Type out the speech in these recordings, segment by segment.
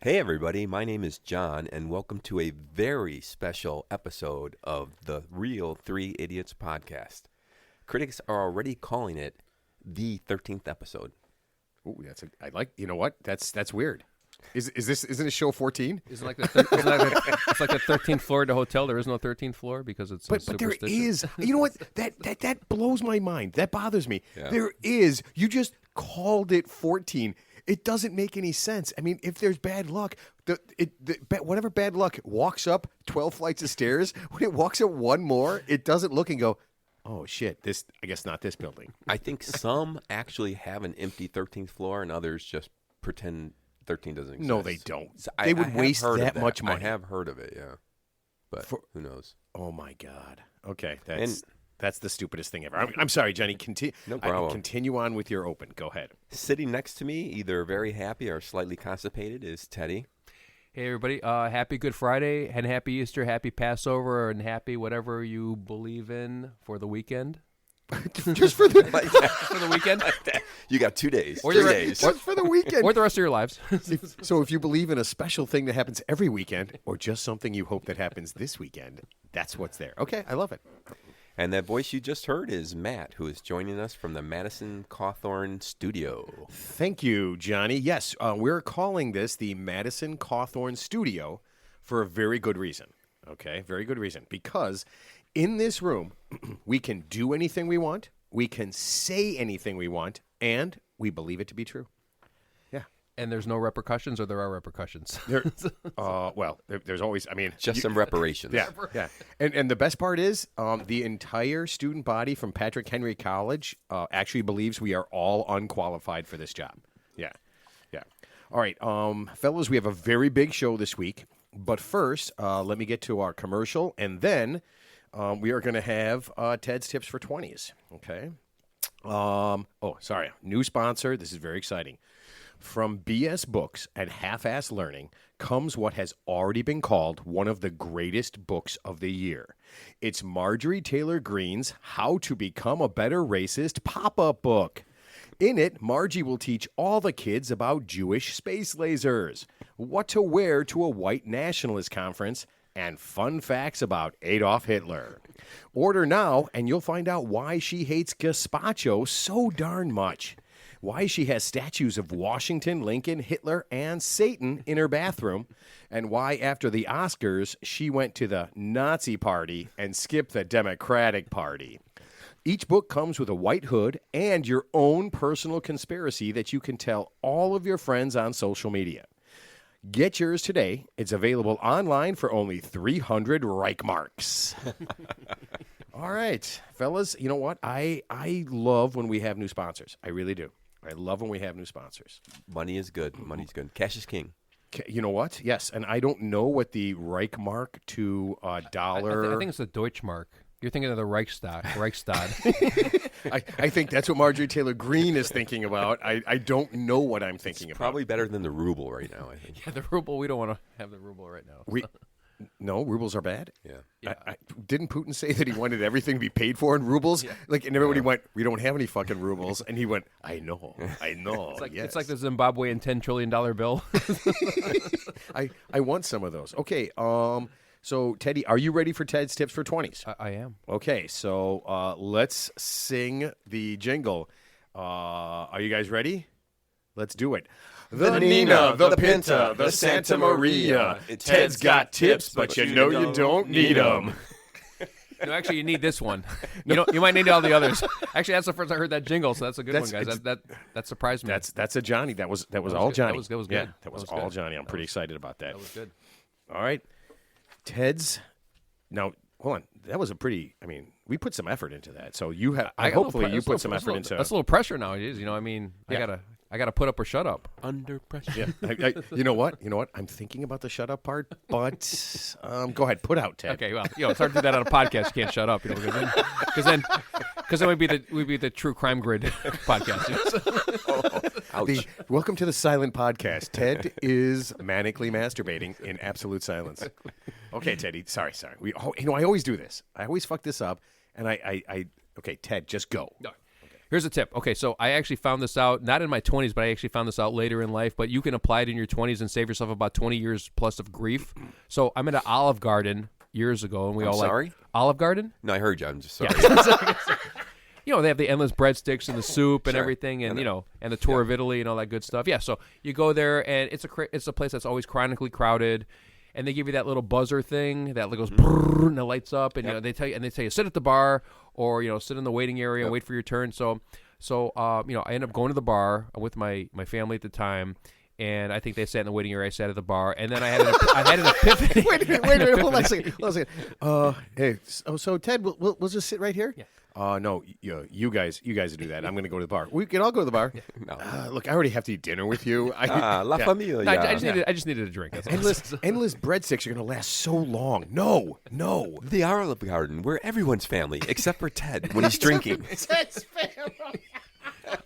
Hey everybody, my name is John, and welcome to a very special episode of the Real Three Idiots podcast. Critics are already calling it the 13th episode. Ooh, you know what? That's weird. Isn't it show 14? It's like the 13th floor at a hotel. There is no 13th floor because it's But there is. You know what? That blows my mind. That bothers me. Yeah. There is. You just called it 14. It doesn't make any sense. I mean, if there's bad luck, whatever bad luck walks up 12 flights of stairs, when it walks up one more, it doesn't look and go, oh, shit, I guess not this building. I think some actually have an empty 13th floor and others just pretend 13 doesn't exist. No, they don't. They would waste that much money. I have heard of it, yeah. But who knows? Oh, my God. Okay, that's the stupidest thing ever. I'm sorry, Johnny. No problem. Continue on with your open. Go ahead. Sitting next to me, either very happy or slightly constipated, is Teddy. Hey, everybody. Happy Good Friday and happy Easter, happy Passover, and happy whatever you believe in for the weekend. Just for the for the weekend? You got 2 days. Or 3 days. Just for the weekend. Or the rest of your lives. So if you believe in a special thing that happens every weekend or just something you hope that happens this weekend, that's what's there. Okay, I love it. And that voice you just heard is Matt, who is joining us from the Madison Cawthorn studio. Thank you, Johnny. Yes, we're calling this the Madison Cawthorn studio for a very good reason. Okay, very good reason. Because in this room, we can do anything we want, we can say anything we want, and we believe it to be true. Yeah. And there's no repercussions, or there are repercussions? There's always, Just some reparations. Yeah. And the best part is the entire student body from Patrick Henry College actually believes we are all unqualified for this job. Yeah. All right, fellas, we have a very big show this week. But first, let me get to our commercial, and then we are going to have Ted's Tips for 20s. Okay. New sponsor. This is very exciting. From BS Books and Half-Ass Learning comes what has already been called one of the greatest books of the year. It's Marjorie Taylor Greene's How to Become a Better Racist pop-up book. In it, Margie will teach all the kids about Jewish space lasers, what to wear to a white nationalist conference, and fun facts about Adolf Hitler. Order now, and you'll find out why she hates gazpacho so darn much. Why she has statues of Washington, Lincoln, Hitler, and Satan in her bathroom, and why after the Oscars she went to the Nazi Party and skipped the Democratic Party. Each book comes with a white hood and your own personal conspiracy that you can tell all of your friends on social media. Get yours today. It's available online for only 300 Reichmarks. All right, fellas, you know what? I love when we have new sponsors. I really do. I love when we have new sponsors. Money is good. Money's good. Cash is king. You know what? Yes, and I don't know what the Reichmark to dollar... I think it's the Deutschmark. You're thinking of the Reichstag. I think that's what Marjorie Taylor Greene is thinking about. I don't know what I'm thinking about. Probably better than the ruble right now, I think. Yeah, the ruble. We don't want to have the ruble right now. No, rubles are bad? Yeah. Didn't Putin say that he wanted everything to be paid for in rubles? Yeah. And everybody went, we don't have any fucking rubles. And he went, I know. It's like the Zimbabwean $10 trillion bill. I want some of those. Okay, so, Teddy, are you ready for Ted's Tips for 20s? I am. Okay, so let's sing the jingle. Are you guys ready? Let's do it. The Nina, the Pinta, the Santa Maria. Ted's got tips, but you know you don't need them. No, actually, you need this one. You might need all the others. Actually, that's the first I heard that jingle, so that's a good one, guys. That surprised me. That's a Johnny. That was all Johnny. That was good. Yeah, that was all Johnny. I'm pretty excited about that. That was good. All right. Ted's. Now, hold on. That was we put some effort into that. So you have. Hopefully, you put some effort into. That's a little pressure nowadays. I gotta put up or shut up. Under pressure. Yeah. You know what? I'm thinking about the shut up part, but go ahead, put out, Ted. Okay. Well, it's hard to do that on a podcast. You can't shut up, because then we'd be the True Crime Grid podcast. Ouch. Welcome to the Silent Podcast. Ted is manically masturbating in absolute silence. Okay, Teddy. Sorry. I always do this. I always fuck this up, and I okay, Ted, just go. No. Here's a tip. Okay, so I actually found this out, not in my 20s, but I actually found this out later in life, but you can apply it in your 20s and save yourself about 20 years plus of grief. So I'm at an Olive Garden years ago, and we all sorry? Olive Garden? No, I heard you. I'm just sorry. You know, they have the endless breadsticks and the soup and Sure. everything, and and the tour of Italy and all that good stuff. Yeah, so you go there, and it's a place that's always chronically crowded, and they give you that little buzzer thing that goes brrr, and it lights up, and they tell you sit at the bar or sit in the waiting area and wait for your turn. So I end up going to the bar with my family at the time. And I think they sat in the waiting area. I sat at the bar, and then I had an epiphany. Wait a minute. Hold on a second. Hey, so Ted, we'll just sit right here. Yeah. No, you guys do that. I'm going to go to the bar. We can all go to the bar. No. Look, I already have to eat dinner with you. La familia. No, I just needed a drink. That's all. Endless breadsticks are going to last so long. No. The Olive Garden, where everyone's family, except for Ted when he's drinking. Ted's family.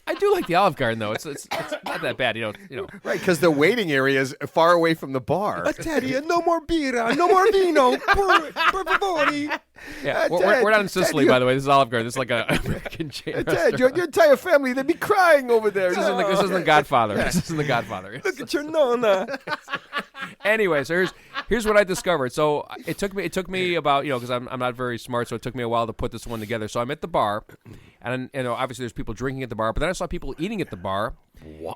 I do like the Olive Garden, though. It's not that bad, Right, because the waiting area is far away from the bar. Teddy, no more birra, no more vino, per favore. Yeah, Ted, we're not in Sicily, Ted, by the way. This is Olive Garden. This is like an American chain Ted, restaurant. your entire family, they'd be crying over there. This isn't the Godfather. This isn't the Godfather. Look at your nonna. Anyway, so here's what I discovered. So it took me about because I'm not very smart, so it took me a while to put this one together. So I'm at the bar, and obviously there's people drinking at the bar, but then I saw people eating at the bar.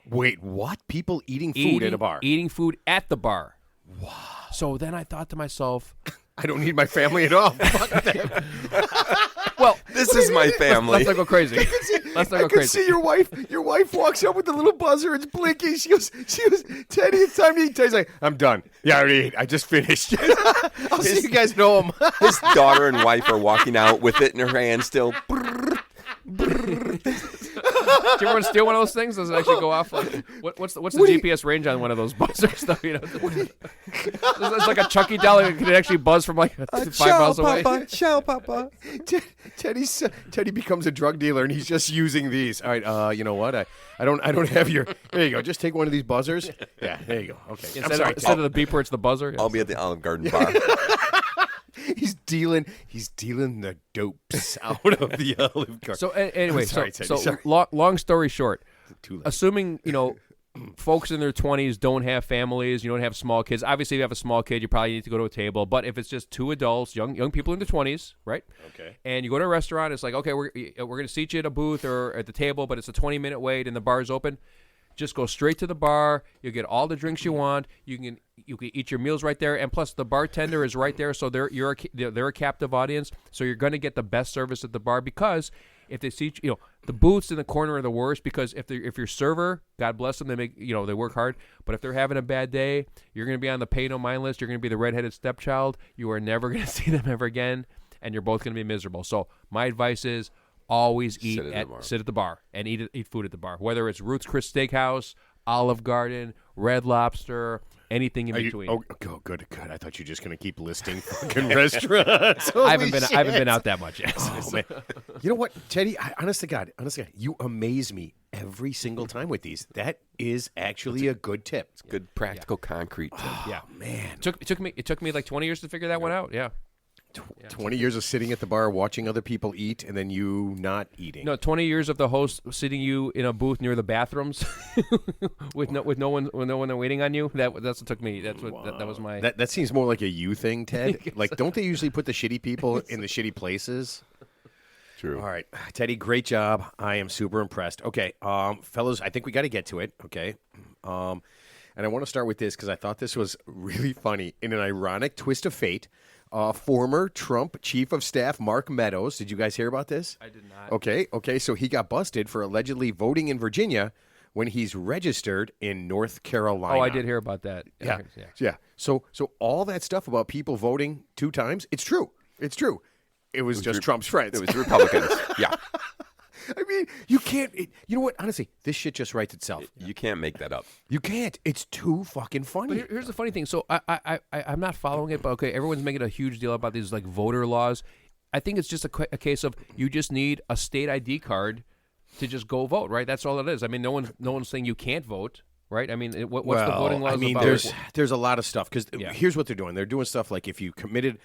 Wait, what? People eating food at a bar? Eating food at the bar. Wow. So then I thought to myself, I don't need my family at all. Fuck them. well, This is my family. let's not go crazy. Let's not I go can crazy. see your wife. Your wife walks up with the little buzzer. It's blinking. She goes, Teddy, it's time to eat. Teddy's like, I'm done. Yeah, I already ate. I just finished. I'll see you guys home. His daughter and wife are walking out with it in her hand still. Do you ever want to steal one of those things? Does it actually go off? Like, what's the GPS range on one of those buzzers? Though, it's like a Chucky doll. It can actually buzz from like 5 miles away. Ciao, Papa. Teddy becomes a drug dealer, and he's just using these. All right, you know what? I don't have your. There you go. Just take one of these buzzers. Yeah, there you go. Okay. Instead of the beeper, it's the buzzer. I'll be at the Olive Garden bar. He's dealing the dopes out of the Olive Garden. So anyway, sorry, so sorry. long story short, Too late. assuming folks in their 20s don't have families, you don't have small kids. Obviously, if you have a small kid, you probably need to go to a table. But if it's just two adults, young people in their 20s, right? Okay. And you go to a restaurant, it's like, okay, we're going to seat you at a booth or at the table, but it's a 20-minute wait and the bar's open. Just go straight to the bar. You'll get all the drinks you want. You can eat your meals right there, and plus the bartender is right there, so they're a captive audience. So you're going to get the best service at the bar because if they see the booths in the corner are the worst because if your server, God bless them, they work hard. But if they're having a bad day, you're going to be on the pay no mind list. You're going to be the redheaded stepchild. You are never going to see them ever again, and you're both going to be miserable. So my advice is, always sit at the bar and eat food at the bar, whether it's Ruth's Chris Steakhouse, Olive Garden, Red Lobster, anything in between. Good. I thought you were just going to keep listing fucking restaurants. I haven't been out that much yet. Oh, man. You know what, Teddy? Honest to God, you amaze me every single time with these. That is actually a good tip. It's good practical concrete tip. Yeah, man. It took me like 20 years to figure that one out. Yeah. 20 years of sitting at the bar watching other people eat and then you not eating. No, 20 years of the host sitting you in a booth near the bathrooms with no one waiting on you. That's what took me. That was my. That seems more like a you thing, Ted. Like, don't they usually put the shitty people in the shitty places? True. All right, Teddy, great job. I am super impressed. Okay, fellas, I think we got to get to it. Okay, and I want to start with this because I thought this was really funny. In an ironic twist of fate, former Trump chief of staff Mark Meadows. Did you guys hear about this? I did not. Okay. So he got busted for allegedly voting in Virginia when he's registered in North Carolina. Oh, I did hear about that. Yeah. So all that stuff about people voting 2 times, it's true. It was just Trump's friends. It was Republicans. Yeah. I mean, you can't. You know what? Honestly, this shit just writes itself. You can't make that up. You can't. It's too fucking funny. But here's the funny thing. So I'm not following it, but okay, everyone's making a huge deal about these like voter laws. I think it's just a case of you just need a state ID card to just go vote, right? That's all it is. I mean, no one's saying you can't vote, right? I mean, what's the voting laws about? There's a lot of stuff because here's what they're doing. They're doing stuff like if you committed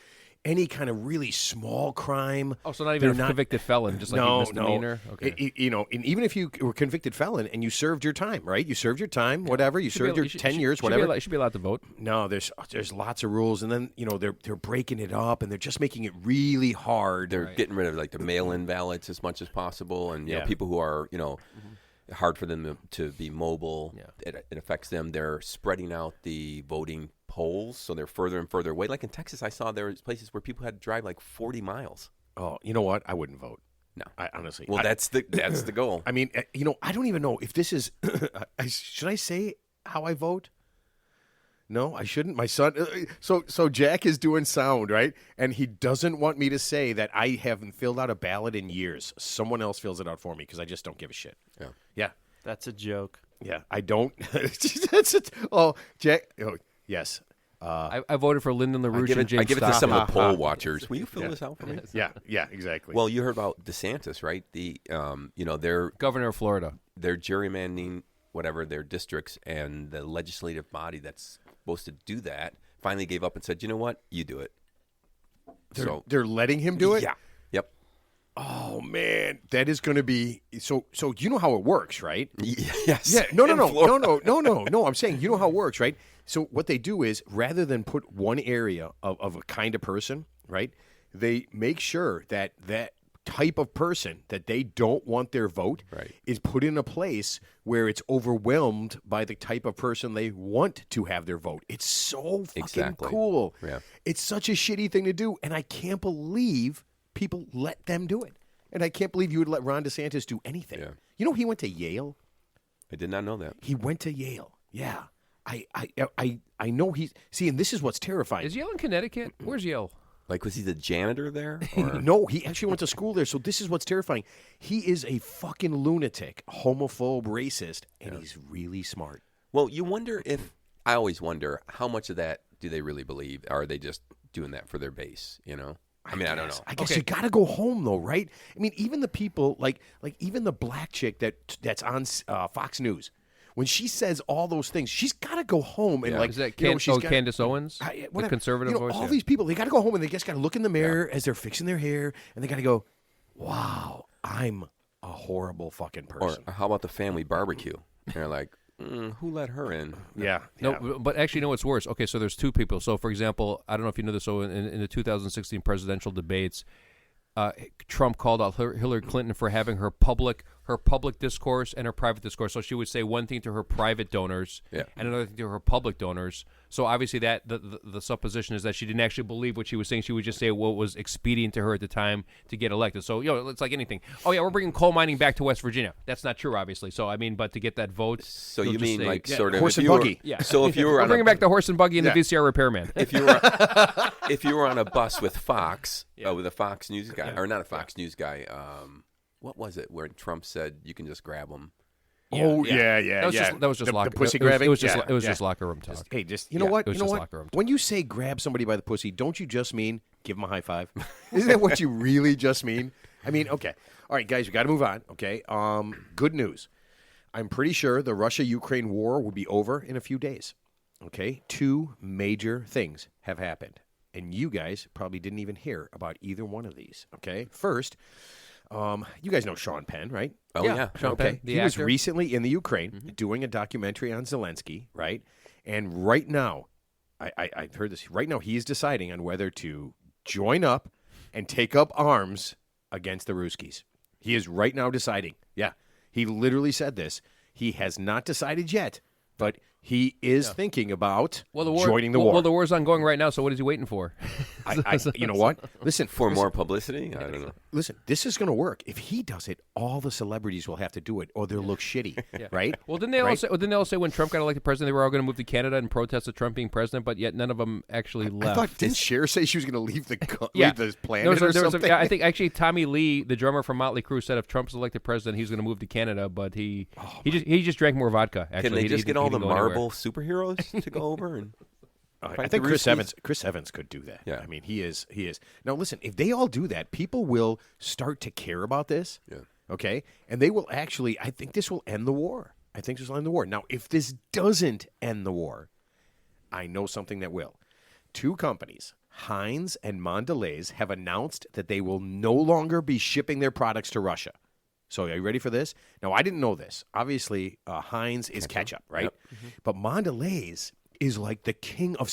any kind of really small crime. Oh, so not even a convicted felon, just like a misdemeanor? No. Okay. And even if you were a convicted felon and you served your time, right? You served your time, whatever. You served your 10 years, whatever. You should be allowed to vote. No, there's lots of rules, and then they're breaking it up, and they're just making it really hard. They're getting rid of like the mail-in ballots as much as possible, and you know, people who are hard for them to be mobile. Yeah. It affects them. They're spreading out the voting polls, so they're further and further away. Like in Texas, I saw there was places where people had to drive like 40 miles. Oh, you know what? I wouldn't vote. No, I honestly. Well, that's the goal. I mean, I don't even know if this is. Should I say how I vote? No, I shouldn't. My son. So Jack is doing sound, right? And he doesn't want me to say that I haven't filled out a ballot in years. Someone else fills it out for me because I just don't give a shit. Yeah. That's a joke. Yeah, I don't. That's it. Oh, Jack. Oh, yes. I voted for Lyndon LaRouche and James I give it to Stockton. some of the poll watchers. Will you fill this out for me? Yeah, exactly. Well, you heard about DeSantis, right? They're Governor of Florida. They're gerrymandering whatever their districts, and the legislative body that's supposed to do that finally gave up and said, "You know what? You do it." They're letting him do it? Yeah. Yep. Oh man, that is going to be so. You know how it works, right? Yes. Yeah. No. I'm saying you know how it works, right? So what they do is rather than put one area of a kind of person, right? They make sure that type of person that they don't want their vote is put in a place where it's overwhelmed by the type of person they want to have their vote. It's so fucking cool. Yeah. It's such a shitty thing to do, and I can't believe people let them do it. And I can't believe you would let Ron DeSantis do anything. Yeah. You know he went to Yale? I did not know that. He went to Yale. Yeah. I know he's... See, and this is what's terrifying. Is Yale in Connecticut? Where's Yale? Like, was he the janitor there? Or? No, he actually went to school there. So this is what's terrifying. He is a fucking lunatic, homophobe, racist, and he's really smart. Well, you wonder if... I always wonder, how much of that do they really believe? Or are they just doing that for their base, you know? I don't know. I guess you got to go home, though, right? I mean, even the people, like even the black chick that's on Fox News, when she says all those things, she's got to go home and Is that Candace Owens, the conservative voice? All these people, they got to go home and they just got to look in the mirror as they're fixing their hair, and they got to go, "Wow, I'm a horrible fucking person." Or how about the family barbecue? They're like, who let her in? Yeah. No, but actually, no, it's worse. Okay, so there's two people. So, for example, I don't know if you know this. So, in the 2016 presidential debates, Trump called out Hillary Clinton for having her public discourse and her private discourse. So she would say one thing to her private donors and another thing to her public donors. So obviously that the supposition is that she didn't actually believe what she was saying. She would just say what was expedient to her at the time to get elected. So it's like anything. Oh yeah, we're bringing coal mining back to West Virginia. That's not true, obviously. So I mean, but to get that vote. So you mean say, sort of horse and buggy? Yeah. So if you were we're bringing back the horse and buggy and the VCR repairman. If you were on a bus with Fox, with a Fox News guy, or not a Fox News guy, what was it where Trump said you can just grab them? That was just locker. The pussy grabbing. It was just locker room talk. You know what? Locker room talk. When you say grab somebody by the pussy, don't you just mean give them a high five? Isn't that what you really just mean? I mean, okay. All right, guys, we got to move on. Okay. Good news. I'm pretty sure the Russia-Ukraine war will be over in a few days. Okay. 2 major things have happened, and you guys probably didn't even hear about either one of these. Okay. First. You guys know Sean Penn, right? Oh, yeah. Sean Penn, he was recently in the Ukraine doing a documentary on Zelensky, right? And right now, I've heard this, right now he is deciding on whether to join up and take up arms against the Ruskies. He is right now deciding. Yeah. He literally said this. He has not decided yet, but he is thinking about joining the war. Well, the war's ongoing right now, so what is he waiting for? You know what? Listen. More publicity? I don't know. Listen, this is going to work. If he does it, all the celebrities will have to do it, or they'll look shitty, right? Well, didn't they all say when Trump got elected president, they were all going to move to Canada and protest of Trump being president, but yet none of them actually left. I thought, didn't Cher say she was going to leave the planet or something? I think actually Tommy Lee, the drummer from Motley Crue, said if Trump's elected president, he's going to move to Canada, but he just drank more vodka. Actually, can they just get all the Marvel superheroes to go over and? I think Chris Evans could do that. Yeah. I mean, he is. Now, listen, if they all do that, people will start to care about this. Yeah. Okay? And they will actually, I think this will end the war. Now, if this doesn't end the war, I know something that will. two companies, Heinz and Mondelez, have announced that they will no longer be shipping their products to Russia. So are you ready for this? Now, I didn't know this. Obviously, Heinz is ketchup, right? Yep. But Mondelez is like the king of